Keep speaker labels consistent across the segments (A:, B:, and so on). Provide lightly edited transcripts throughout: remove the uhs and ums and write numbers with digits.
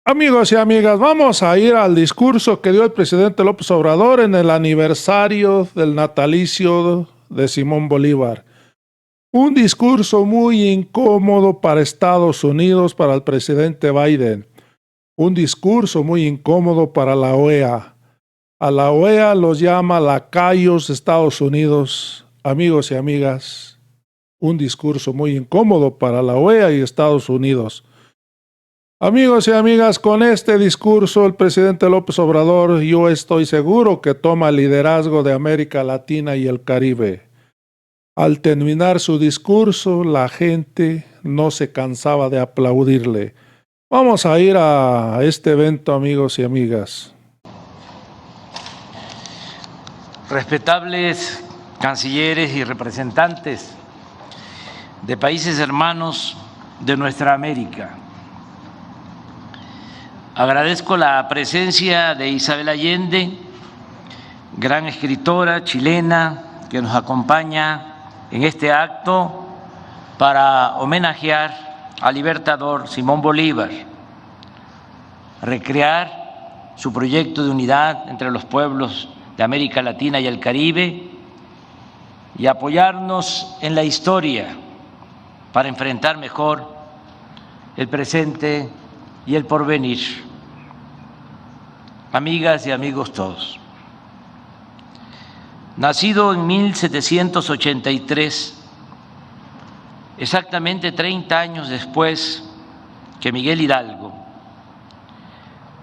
A: Amigos y amigas, vamos a ir al discurso que dio el presidente López Obrador en el aniversario del natalicio de Simón Bolívar. Un discurso muy incómodo para Estados Unidos, para el presidente Biden. Un discurso muy incómodo para la OEA. A la OEA los llama lacayos de Estados Unidos. Amigos y amigas, un discurso muy incómodo para la OEA y Estados Unidos. Amigos y amigas, con este discurso el presidente López Obrador, yo estoy seguro que toma el liderazgo de América Latina y el Caribe. Al terminar su discurso, la gente no se cansaba de aplaudirle. Vamos a ir a este evento, amigos y amigas.
B: Respetables cancilleres y representantes de países hermanos de nuestra América, agradezco la presencia de Isabel Allende, gran escritora chilena que nos acompaña en este acto para homenajear al libertador Simón Bolívar, recrear su proyecto de unidad entre los pueblos de América Latina y el Caribe y apoyarnos en la historia para enfrentar mejor el presente y el porvenir. Amigas y amigos todos, nacido en 1783, exactamente 30 años después que Miguel Hidalgo,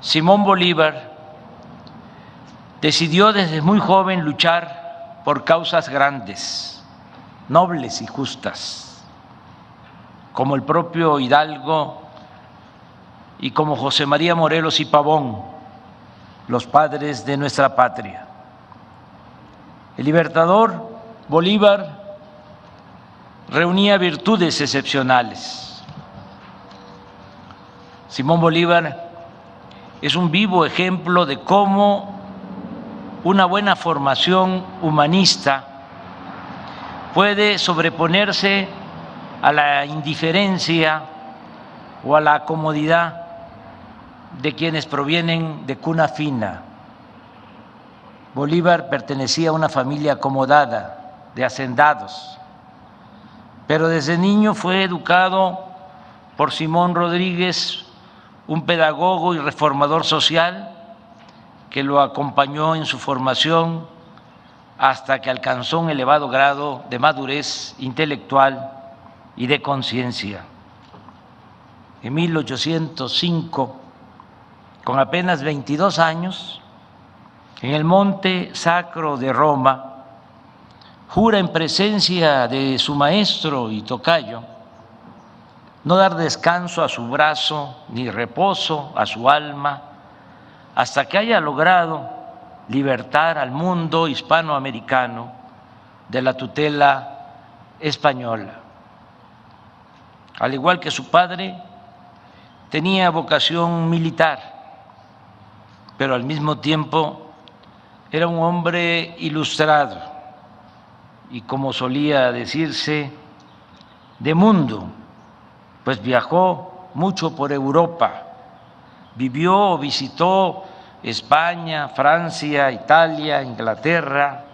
B: Simón Bolívar decidió desde muy joven luchar por causas grandes, nobles y justas, como el propio Hidalgo y como José María Morelos y Pavón, los padres de nuestra patria. El libertador Bolívar reunía virtudes excepcionales. Simón Bolívar es un vivo ejemplo de cómo una buena formación humanista puede sobreponerse a la indiferencia o a la comodidad de quienes provienen de cuna fina. Bolívar pertenecía a una familia acomodada de hacendados, pero desde niño fue educado por Simón Rodríguez, un pedagogo y reformador social que lo acompañó en su formación hasta que alcanzó un elevado grado de madurez intelectual y de conciencia. En 1805, con apenas 22 años, en el Monte Sacro de Roma, jura en presencia de su maestro y tocayo no dar descanso a su brazo ni reposo a su alma hasta que haya logrado libertar al mundo hispanoamericano de la tutela española. Al igual que su padre, tenía vocación militar, pero al mismo tiempo era un hombre ilustrado y, como solía decirse, de mundo, pues viajó mucho por Europa, vivió o visitó España, Francia, Italia, Inglaterra,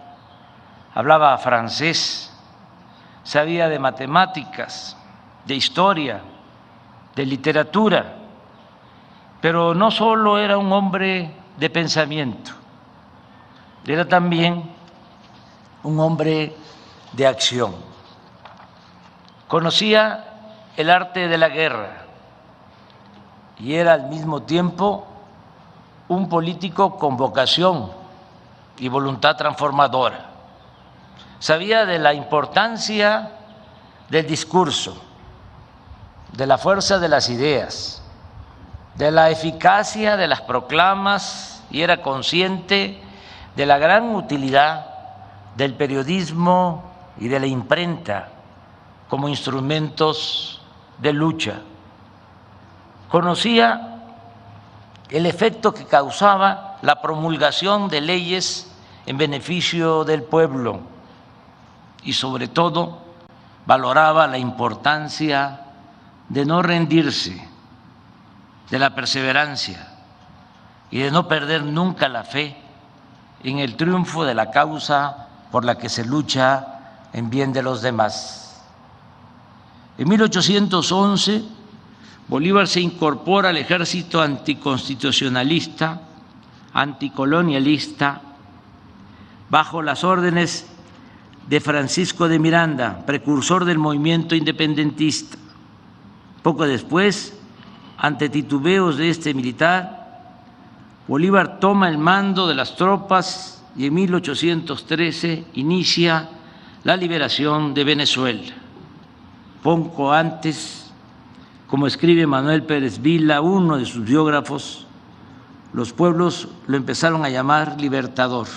B: hablaba francés, sabía de matemáticas, de historia, de literatura, pero no solo era un hombre de pensamiento, era también un hombre de acción. Conocía el arte de la guerra y era al mismo tiempo un político con vocación y voluntad transformadora. Sabía de la importancia del discurso, de la fuerza de las ideas, de la eficacia de las proclamas y era consciente de la gran utilidad del periodismo y de la imprenta como instrumentos de lucha. Conocía el efecto que causaba la promulgación de leyes en beneficio del pueblo y, sobre todo, valoraba la importancia de no rendirse, de la perseverancia y de no perder nunca la fe en el triunfo de la causa por la que se lucha en bien de los demás. En 1811, Bolívar se incorpora al ejército anticonstitucionalista, anticolonialista, bajo las órdenes de Francisco de Miranda, precursor del movimiento independentista. Poco después, ante titubeos de este militar, Bolívar toma el mando de las tropas y en 1813 inicia la liberación de Venezuela. Poco antes, como escribe Manuel Pérez Vila, uno de sus biógrafos, los pueblos lo empezaron a llamar Libertador,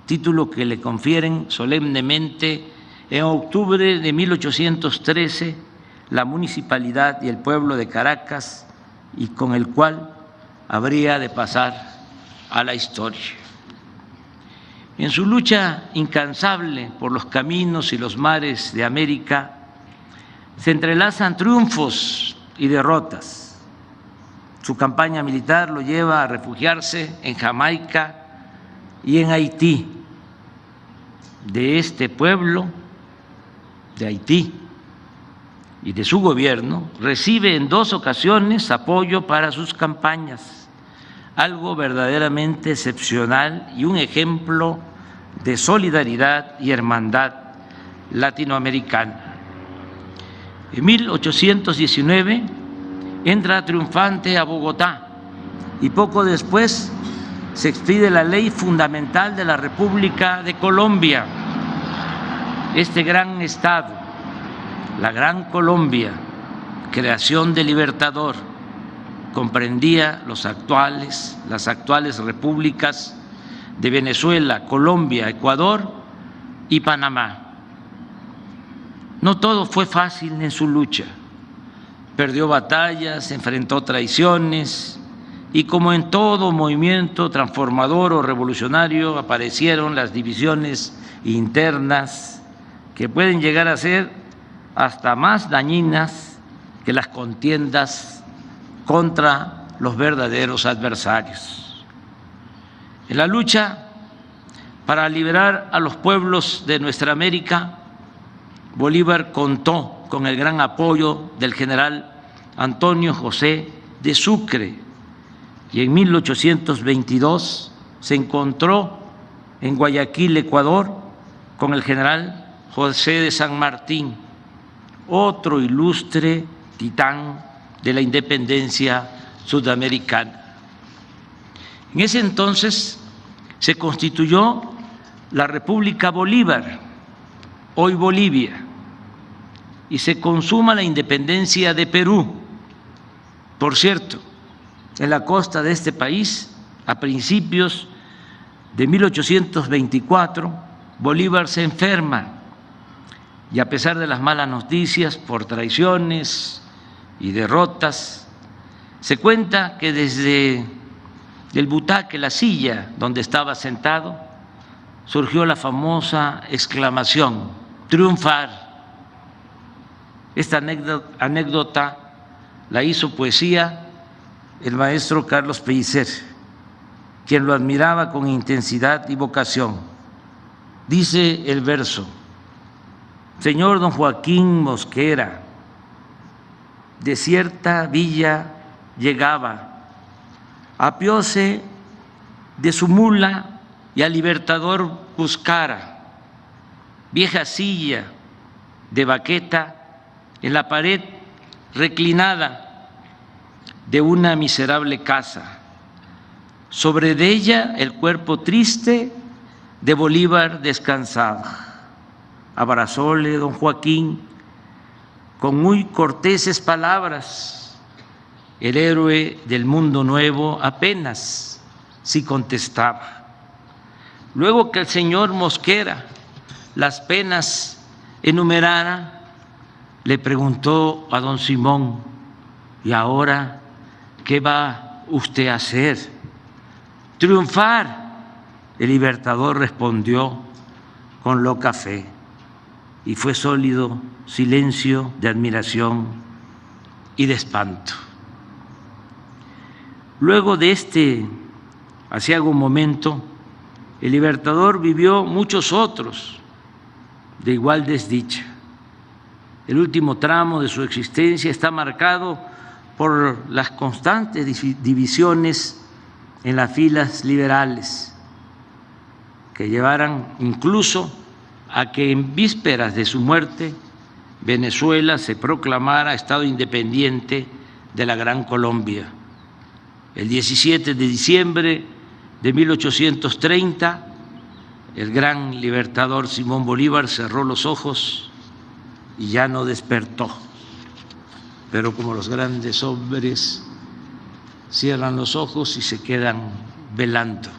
B: título que le confieren solemnemente en octubre de 1813 la municipalidad y el pueblo de Caracas, y con el cual habría de pasar a la historia. En su lucha incansable por los caminos y los mares de América, se entrelazan triunfos y derrotas. Su campaña militar lo lleva a refugiarse en Jamaica y en Haití. De este pueblo, de Haití, y de su gobierno, recibe en 2 ocasiones apoyo para sus campañas, algo verdaderamente excepcional y un ejemplo de solidaridad y hermandad latinoamericana. En 1819 entra triunfante a Bogotá y poco después se expide la ley fundamental de la República de Colombia. Este gran estado, la Gran Colombia, creación del Libertador, comprendía las actuales repúblicas de Venezuela, Colombia, Ecuador y Panamá. No todo fue fácil en su lucha. Perdió batallas, enfrentó traiciones y, como en todo movimiento transformador o revolucionario, aparecieron las divisiones internas que pueden llegar a ser hasta más dañinas que las contiendas contra los verdaderos adversarios. En la lucha para liberar a los pueblos de nuestra América, Bolívar contó con el gran apoyo del general Antonio José de Sucre y en 1822 se encontró en Guayaquil, Ecuador, con el general José de San Martín, otro ilustre titán de la independencia sudamericana. En ese entonces se constituyó la República Bolívar, hoy Bolivia, y se consuma la independencia de Perú. Por cierto, en la costa de este país, a principios de 1824, Bolívar se enferma y, a pesar de las malas noticias por traiciones y derrotas, se cuenta que desde el butaque, la silla donde estaba sentado, surgió la famosa exclamación: triunfar. Esta anécdota la hizo poesía el maestro Carlos Pellicer, quien lo admiraba con intensidad y vocación. Dice el verso: señor don Joaquín Mosquera, de cierta villa llegaba, apióse de su mula y al Libertador buscara, vieja silla de baqueta en la pared reclinada de una miserable casa, sobre de ella el cuerpo triste de Bolívar descansaba. Abrazóle don Joaquín con muy corteses palabras, el héroe del mundo nuevo apenas sí contestaba. Luego que el señor Mosquera las penas enumerara, le preguntó a don Simón: ¿y ahora qué va usted a hacer? Triunfar. El Libertador respondió con loca fe, y fue sólido silencio de admiración y de espanto. Luego de este aciago momento, el Libertador vivió muchos otros de igual desdicha. El último tramo de su existencia está marcado por las constantes divisiones en las filas liberales, que llevaran incluso a que en vísperas de su muerte Venezuela se proclamara Estado independiente de la Gran Colombia. El 17 de diciembre de 1830, el gran libertador Simón Bolívar cerró los ojos y ya no despertó. Pero como los grandes hombres cierran los ojos y se quedan velando,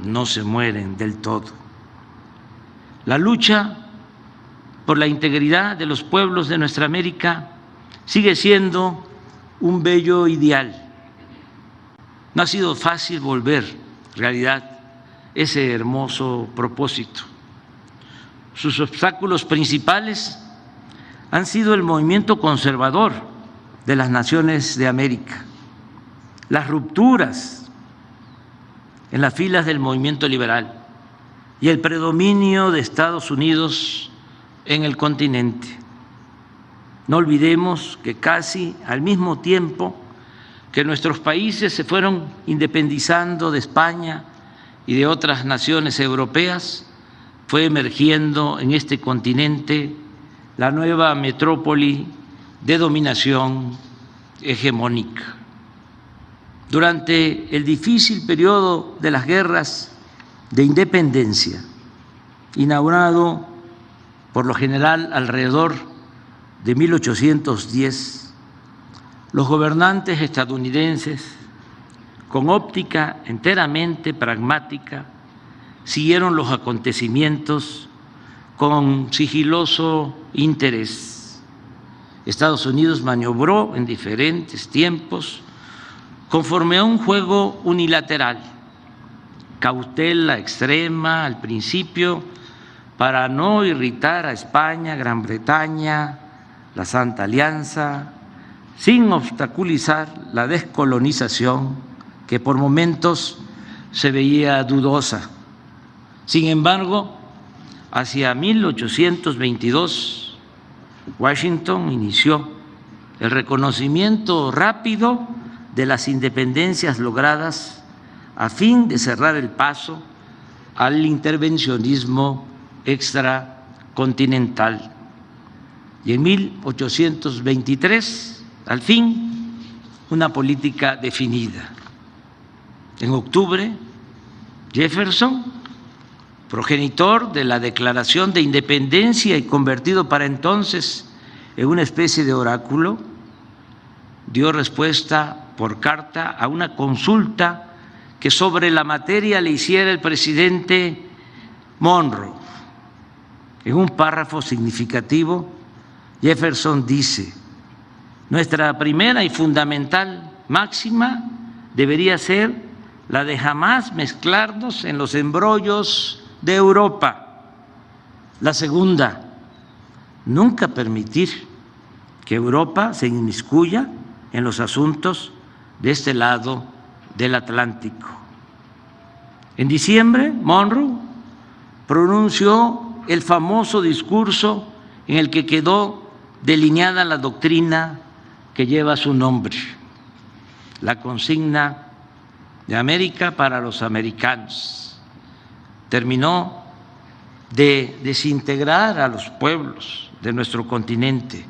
B: no se mueren del todo. La lucha por la integridad de los pueblos de nuestra América sigue siendo un bello ideal. No ha sido fácil volver realidad ese hermoso propósito. Sus obstáculos principales han sido el movimiento conservador de las naciones de América, las rupturas en las filas del movimiento liberal y el predominio de Estados Unidos en el continente. No olvidemos que casi al mismo tiempo que nuestros países se fueron independizando de España y de otras naciones europeas, fue emergiendo en este continente la nueva metrópoli de dominación hegemónica. Durante el difícil periodo de las guerras de independencia, inaugurado por lo general alrededor de 1810, los gobernantes estadounidenses, con óptica enteramente pragmática, siguieron los acontecimientos con sigiloso interés. Estados Unidos maniobró en diferentes tiempos conforme a un juego unilateral, cautela extrema al principio para no irritar a España, Gran Bretaña, la Santa Alianza, sin obstaculizar la descolonización que por momentos se veía dudosa. Sin embargo, hacia 1822, Washington inició el reconocimiento rápido de las independencias logradas a fin de cerrar el paso al intervencionismo extracontinental. Y en 1823, al fin, una política definida. En octubre, Jefferson, progenitor de la Declaración de Independencia y convertido para entonces en una especie de oráculo, dio respuesta por carta a una consulta que sobre la materia le hiciera el presidente Monroe. En un párrafo significativo, Jefferson dice: nuestra primera y fundamental máxima debería ser la de jamás mezclarnos en los embrollos de Europa. La segunda, nunca permitir que Europa se inmiscuya en los asuntos de este lado del Atlántico. En diciembre, Monroe pronunció el famoso discurso en el que quedó delineada la doctrina que lleva su nombre, la consigna de América para los americanos. Terminó de desintegrar a los pueblos de nuestro continente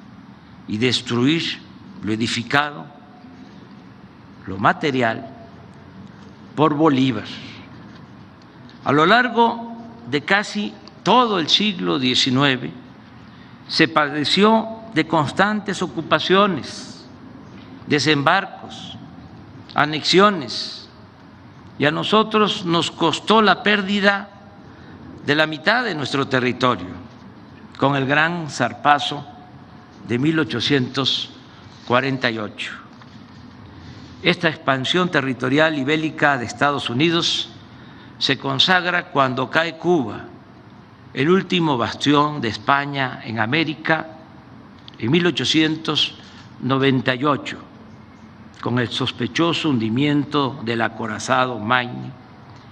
B: y destruir lo edificado, lo material, por Bolívar. A lo largo de casi todo el siglo XIX se padeció de constantes ocupaciones, desembarcos, anexiones, y a nosotros nos costó la pérdida de la mitad de nuestro territorio con el gran zarpazo de 1848. Esta expansión territorial y bélica de Estados Unidos se consagra cuando cae Cuba, el último bastión de España en América, en 1898, con el sospechoso hundimiento del acorazado Maine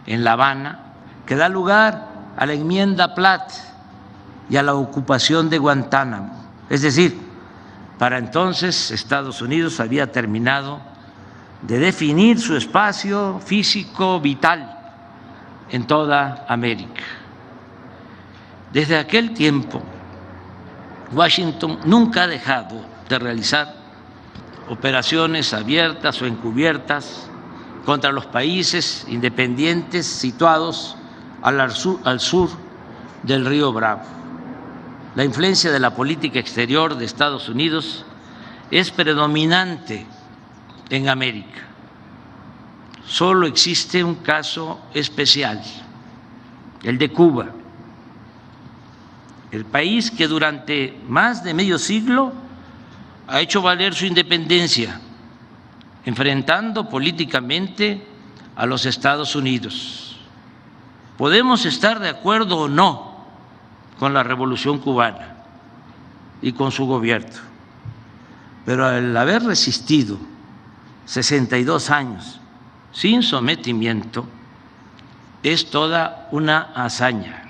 B: en La Habana, que da lugar a la enmienda Platt y a la ocupación de Guantánamo. Es decir, para entonces Estados Unidos había terminado de definir su espacio físico vital en toda América. Desde aquel tiempo, Washington nunca ha dejado de realizar operaciones abiertas o encubiertas contra los países independientes situados al sur del río Bravo. La influencia de la política exterior de Estados Unidos es predominante en América. Solo existe un caso especial, el de Cuba, el país que durante más de medio siglo ha hecho valer su independencia, enfrentando políticamente a los Estados Unidos. Podemos estar de acuerdo o no con la Revolución Cubana y con su gobierno, pero al haber resistido 62 años sin sometimiento, es toda una hazaña.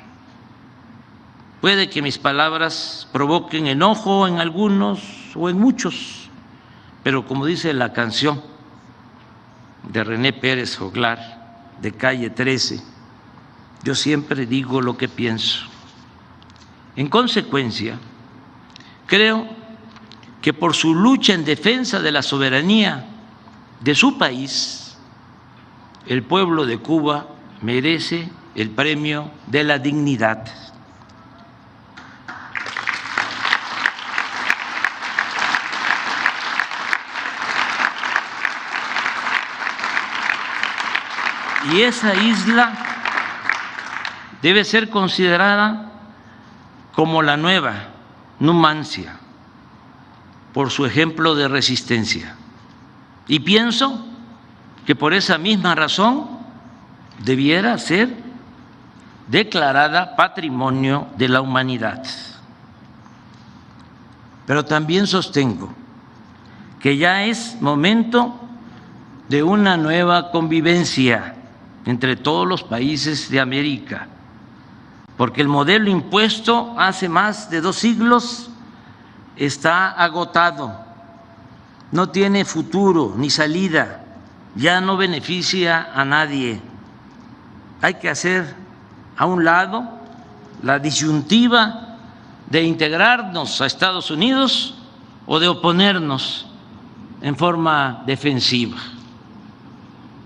B: Puede que mis palabras provoquen enojo en algunos o en muchos, pero como dice la canción de René Pérez Joglar, de Calle 13, yo siempre digo lo que pienso. En consecuencia, creo que por su lucha en defensa de la soberanía de su país, el pueblo de Cuba merece el premio de la dignidad. Y esa isla debe ser considerada como la nueva Numancia por su ejemplo de resistencia. Y pienso que por esa misma razón debiera ser declarada Patrimonio de la Humanidad. Pero también sostengo que ya es momento de una nueva convivencia entre todos los países de América, porque el modelo impuesto hace más de 2 siglos está agotado, no tiene futuro ni salida, ya no beneficia a nadie. Hay que hacer a un lado la disyuntiva de integrarnos a Estados Unidos o de oponernos en forma defensiva.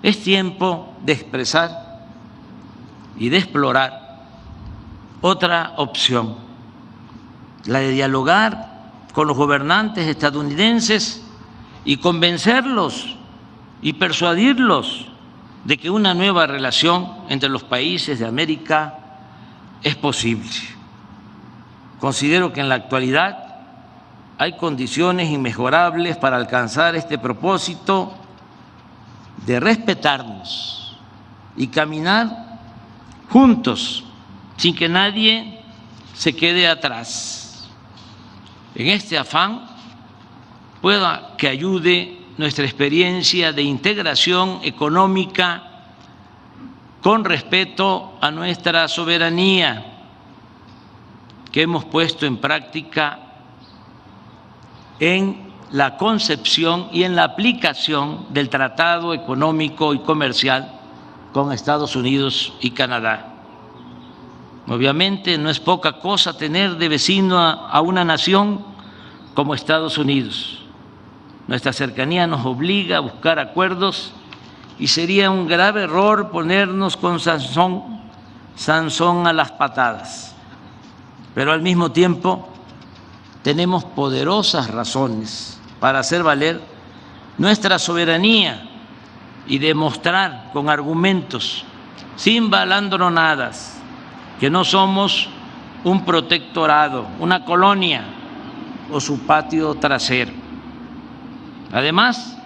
B: Es tiempo de expresar y de explorar otra opción, la de dialogar con los gobernantes estadounidenses y convencerlos y persuadirlos de que una nueva relación entre los países de América es posible. Considero que en la actualidad hay condiciones inmejorables para alcanzar este propósito de respetarnos y caminar juntos sin que nadie se quede atrás. En este afán pueda que ayude nuestra experiencia de integración económica con respeto a nuestra soberanía que hemos puesto en práctica en la concepción y en la aplicación del Tratado Económico y Comercial con Estados Unidos y Canadá. Obviamente no es poca cosa tener de vecino a una nación como Estados Unidos. Nuestra cercanía nos obliga a buscar acuerdos y sería un grave error ponernos con Sansón a las patadas. Pero al mismo tiempo tenemos poderosas razones para hacer valer nuestra soberanía y demostrar con argumentos, sin balandronadas, que no somos un protectorado, una colonia o su patio trasero. Además,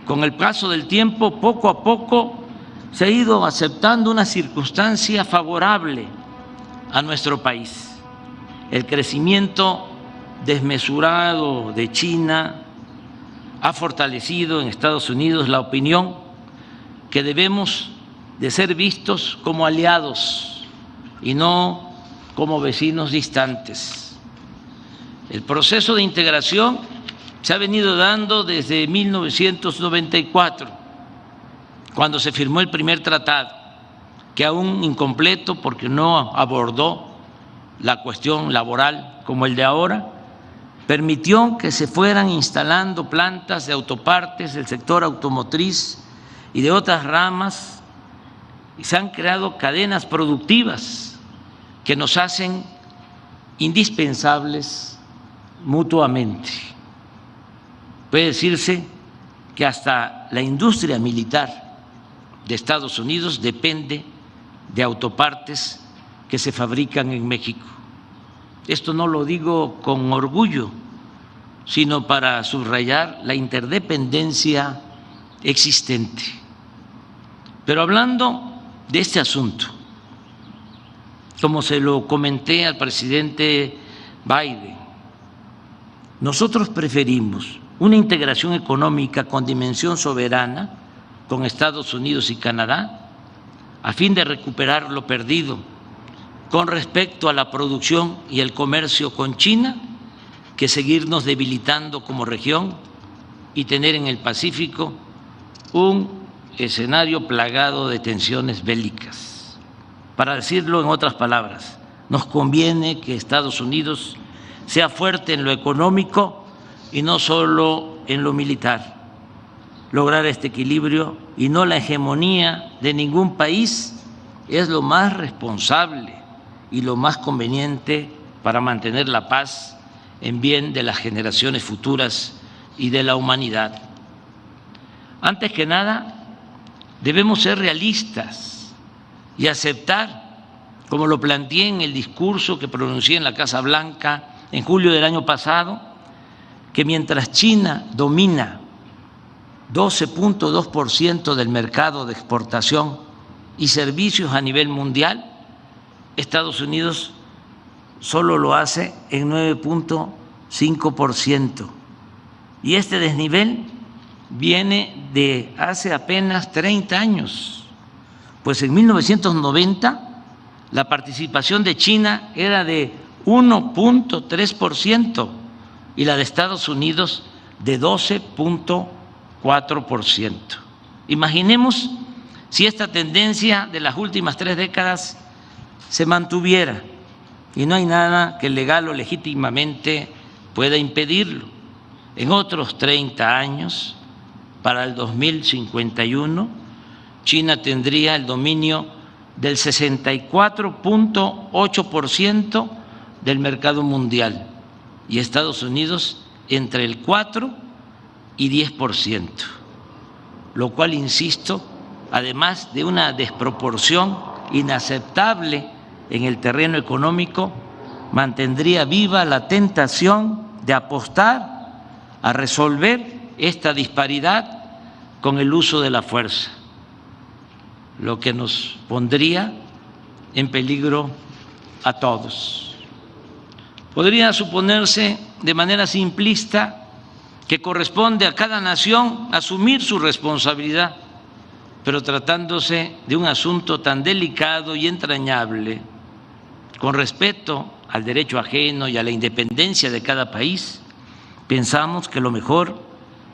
B: con el paso del tiempo, poco a poco se ha ido aceptando una circunstancia favorable a nuestro país: el crecimiento desmesurado de China, ha fortalecido en Estados Unidos la opinión que debemos de ser vistos como aliados y no como vecinos distantes. El proceso de integración se ha venido dando desde 1994, cuando se firmó el primer tratado, que aún incompleto porque no abordó la cuestión laboral como el de ahora, permitió que se fueran instalando plantas de autopartes del sector automotriz y de otras ramas, y se han creado cadenas productivas que nos hacen indispensables mutuamente. Puede decirse que hasta la industria militar de Estados Unidos depende de autopartes que se fabrican en México. Esto no lo digo con orgullo, sino para subrayar la interdependencia existente. Pero hablando de este asunto, como se lo comenté al presidente Biden, nosotros preferimos una integración económica con dimensión soberana con Estados Unidos y Canadá, a fin de recuperar lo perdido con respecto a la producción y el comercio con China, que seguirnos debilitando como región y tener en el Pacífico un escenario plagado de tensiones bélicas. Para decirlo en otras palabras, nos conviene que Estados Unidos sea fuerte en lo económico y no solo en lo militar. Lograr este equilibrio y no la hegemonía de ningún país es lo más responsable y lo más conveniente para mantener la paz en bien de las generaciones futuras y de la humanidad. Antes que nada, debemos ser realistas y aceptar, como lo planteé en el discurso que pronuncié en la Casa Blanca en julio del año pasado, que mientras China domina 12.2% del mercado de exportación y servicios a nivel mundial, Estados Unidos solo lo hace en 9.5%. Y este desnivel viene de hace apenas 30 años, pues en 1990 la participación de China era de 1.3% y la de Estados Unidos de 12.4%. Imaginemos si esta tendencia de las últimas 3 décadas se mantuviera, y no hay nada que legal o legítimamente pueda impedirlo. En otros 30 años, para el 2051, China tendría el dominio del 64.8% del mercado mundial y Estados Unidos entre el 4 y 10%, lo cual, insisto, además de una desproporción inaceptable en el terreno económico, mantendría viva la tentación de apostar a resolver esta disparidad con el uso de la fuerza, lo que nos pondría en peligro a todos. Podría suponerse de manera simplista que corresponde a cada nación asumir su responsabilidad, pero tratándose de un asunto tan delicado y entrañable, con respeto al derecho ajeno y a la independencia de cada país, pensamos que lo mejor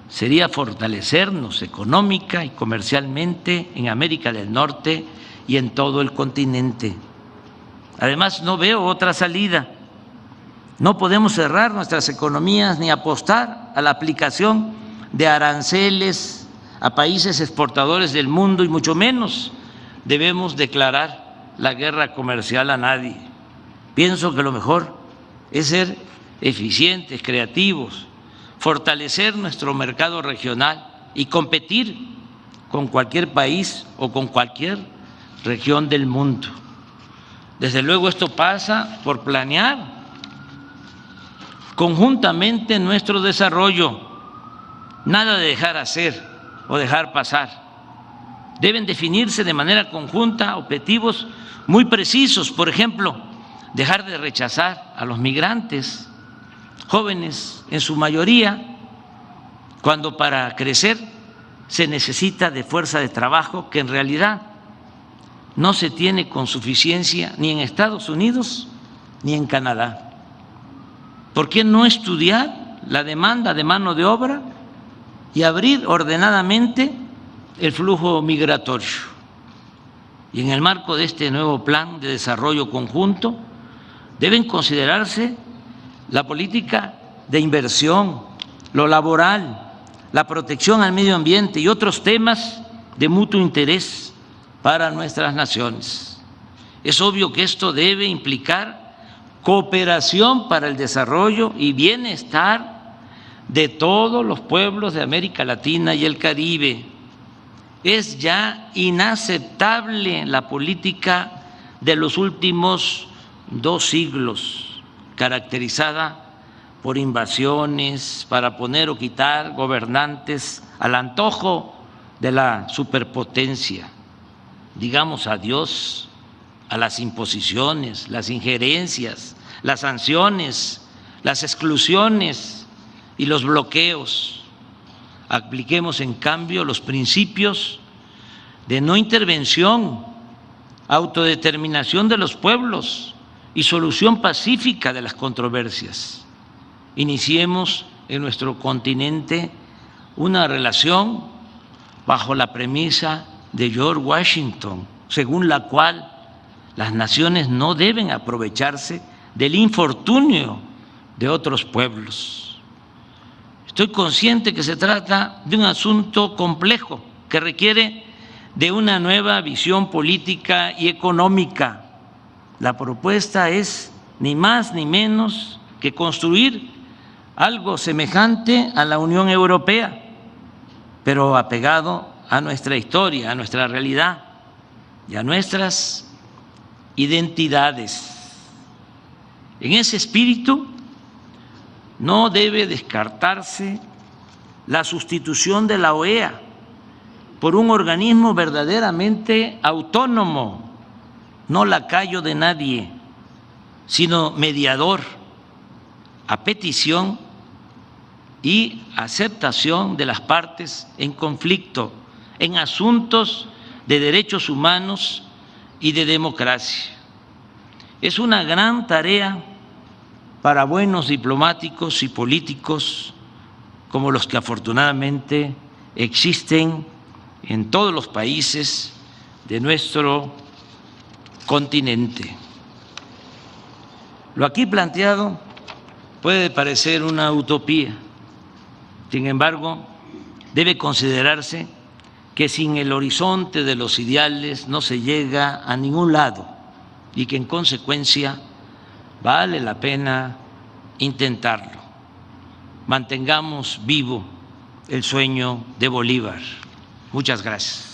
B: sería fortalecernos económica y comercialmente en América del Norte y en todo el continente. Además, no veo otra salida. No podemos cerrar nuestras economías ni apostar a la aplicación de aranceles a países exportadores del mundo, y mucho menos debemos declarar la guerra comercial a nadie. Pienso que lo mejor es ser eficientes, creativos, fortalecer nuestro mercado regional y competir con cualquier país o con cualquier región del mundo. Desde luego esto pasa por planear conjuntamente nuestro desarrollo, nada de dejar hacer o dejar pasar. Deben definirse de manera conjunta objetivos muy precisos, por ejemplo, dejar de rechazar a los migrantes, jóvenes en su mayoría, cuando para crecer se necesita de fuerza de trabajo que en realidad no se tiene con suficiencia ni en Estados Unidos ni en Canadá. ¿Por qué no estudiar la demanda de mano de obra y abrir ordenadamente el flujo migratorio? Y en el marco de este nuevo plan de desarrollo conjunto deben considerarse la política de inversión, lo laboral, la protección al medio ambiente y otros temas de mutuo interés para nuestras naciones. Es obvio que esto debe implicar cooperación para el desarrollo y bienestar de todos los pueblos de América Latina y el Caribe. Es ya inaceptable la política de los últimos 2 siglos, caracterizada por invasiones para poner o quitar gobernantes al antojo de la superpotencia. Digamos adiós a las imposiciones, las injerencias, las sanciones, las exclusiones y los bloqueos. Apliquemos en cambio los principios de no intervención, autodeterminación de los pueblos y solución pacífica de las controversias. Iniciemos en nuestro continente una relación bajo la premisa de George Washington, según la cual las naciones no deben aprovecharse del infortunio de otros pueblos. Estoy consciente que se trata de un asunto complejo que requiere de una nueva visión política y económica. La propuesta es ni más ni menos que construir algo semejante a la Unión Europea, pero apegado a nuestra historia, a nuestra realidad y a nuestras identidades. En ese espíritu no debe descartarse la sustitución de la OEA por un organismo verdaderamente autónomo, no lacayo de nadie, sino mediador a petición y aceptación de las partes en conflicto en asuntos de derechos humanos y de democracia. Es una gran tarea para buenos diplomáticos y políticos como los que afortunadamente existen en todos los países de nuestro continente. Lo aquí planteado puede parecer una utopía, sin embargo, debe considerarse que sin el horizonte de los ideales no se llega a ningún lado y que en consecuencia vale la pena intentarlo. Mantengamos vivo el sueño de Bolívar. Muchas gracias.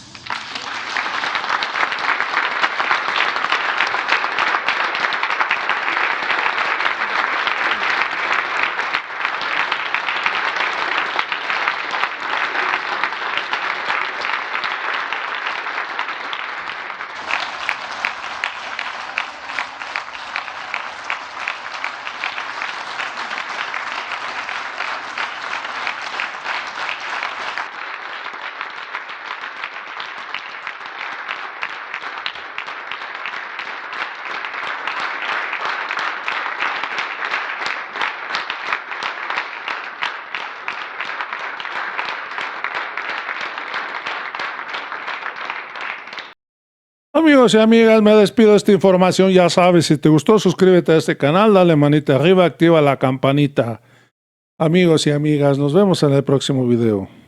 A: Amigos y amigas, me despido de esta información. Ya sabes, si te gustó, suscríbete a este canal, dale manita arriba, activa la campanita. Amigos y amigas, nos vemos en el próximo video.